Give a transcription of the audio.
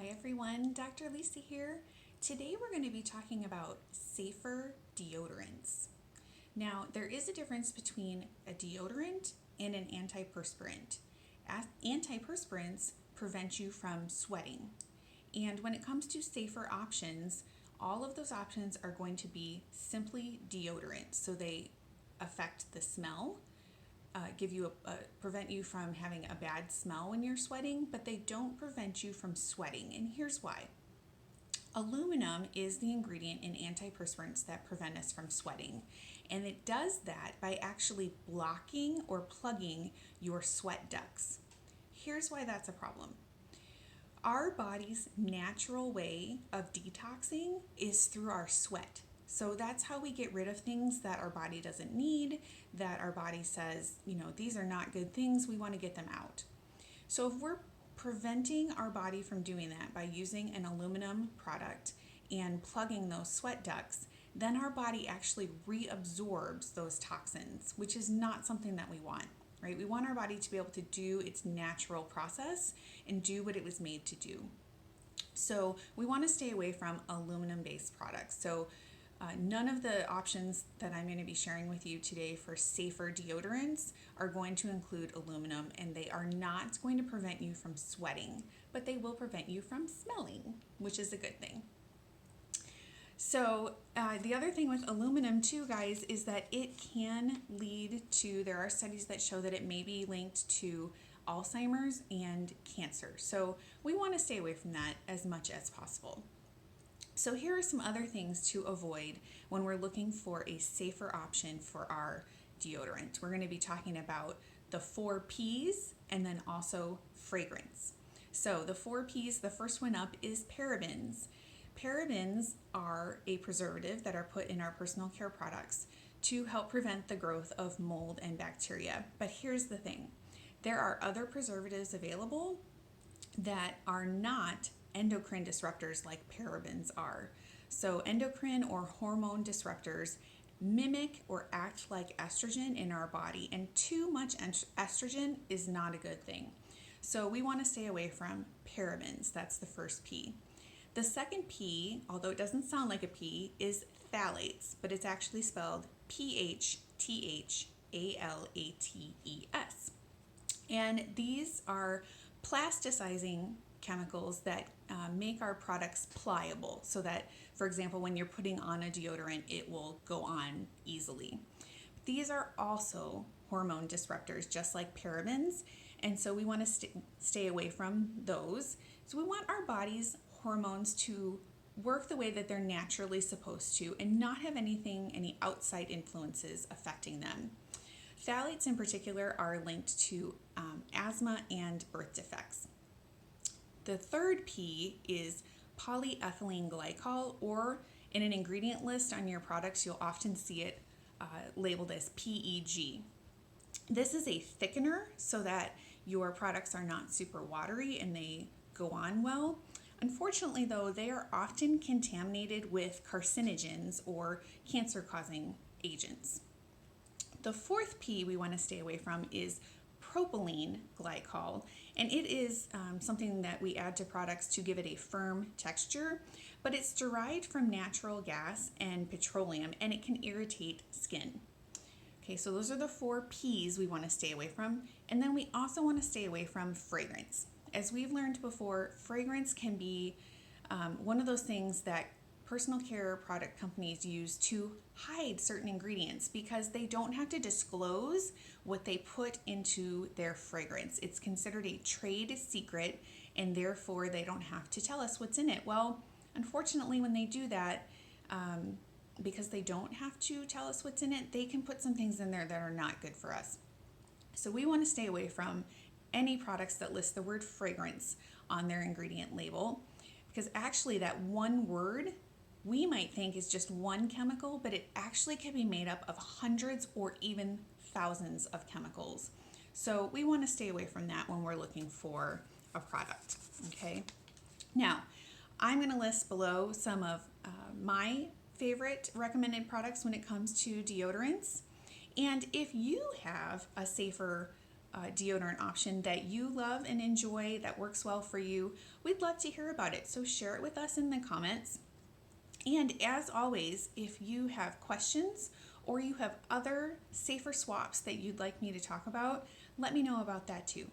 Hi everyone, Dr. Lisa here. Today we're going to be talking about safer deodorants. Now, there is a difference between a deodorant and an antiperspirant. Antiperspirants prevent you from sweating. And when it comes to safer options, all of those options are going to be simply deodorants. So they affect the smell, prevent you from having a bad smell when you're sweating, but they don't prevent you from sweating. And here's why. Aluminum is the ingredient in antiperspirants that prevent us from sweating. And it does that by actually blocking or plugging your sweat ducts. Here's why that's a problem. Our body's natural way of detoxing is through our sweat. So that's how we get rid of things that our body doesn't need, that our body says, these are not good things, we want to get them out. So if we're preventing our body from doing that by using an aluminum product and plugging those sweat ducts, then our body actually reabsorbs those toxins, which is not something that we want, right? We want our body to be able to do its natural process and do what it was made to do. So we want to stay away from aluminum-based products. So none of the options that I'm going to be sharing with you today for safer deodorants are going to include aluminum, and they are not going to prevent you from sweating, but they will prevent you from smelling, which is a good thing. So the other thing with aluminum too, guys, is that it can lead to, there are studies that show that it may be linked to Alzheimer's and cancer. So we want to stay away from that as much as possible. So here are some other things to avoid when we're looking for a safer option for our deodorant. We're going to be talking about the 4 P's and then also fragrance. So the 4 P's, the first one up is parabens. Parabens are a preservative that are put in our personal care products to help prevent the growth of mold and bacteria. But here's the thing. There are other preservatives available that are not endocrine disruptors like parabens are. So endocrine or hormone disruptors mimic or act like estrogen in our body, and too much estrogen is not a good thing. So we want to stay away from parabens. That's the first P. The second P, although it doesn't sound like a P, is phthalates, but it's actually spelled PHTHALATES. And these are plasticizing chemicals that make our products pliable so that, for example, when you're putting on a deodorant, it will go on easily. These are also hormone disruptors, just like parabens, and so we want to stay away from those. So we want our body's hormones to work the way that they're naturally supposed to and not have any outside influences affecting them. Phthalates in particular are linked to asthma and birth defects. The third P is polyethylene glycol, or in an ingredient list on your products, you'll often see it labeled as PEG. This is a thickener so that your products are not super watery and they go on well. Unfortunately, though, they are often contaminated with carcinogens or cancer-causing agents. The fourth P we want to stay away from is propylene glycol, and it is something that we add to products to give it a firm texture, but it's derived from natural gas and petroleum, and it can irritate skin. Okay, so those are the 4 P's we want to stay away from, and then we also want to stay away from fragrance. As we've learned before, fragrance can be one of those things that personal care product companies use to hide certain ingredients because they don't have to disclose what they put into their fragrance. It's considered a trade secret, and therefore they don't have to tell us what's in it. Well, unfortunately, when they do that, because they don't have to tell us what's in it, they can put some things in there that are not good for us. So we want to stay away from any products that list the word fragrance on their ingredient label, because actually that one word we might think is just one chemical, but it actually can be made up of hundreds or even thousands of chemicals. So we want to stay away from that when we're looking for a product, okay? Now, I'm going to list below some of my favorite recommended products when it comes to deodorants. And if you have a safer deodorant option that you love and enjoy that works well for you, we'd love to hear about it. So share it with us in the comments. And as always, if you have questions or you have other safer swaps that you'd like me to talk about, let me know about that too.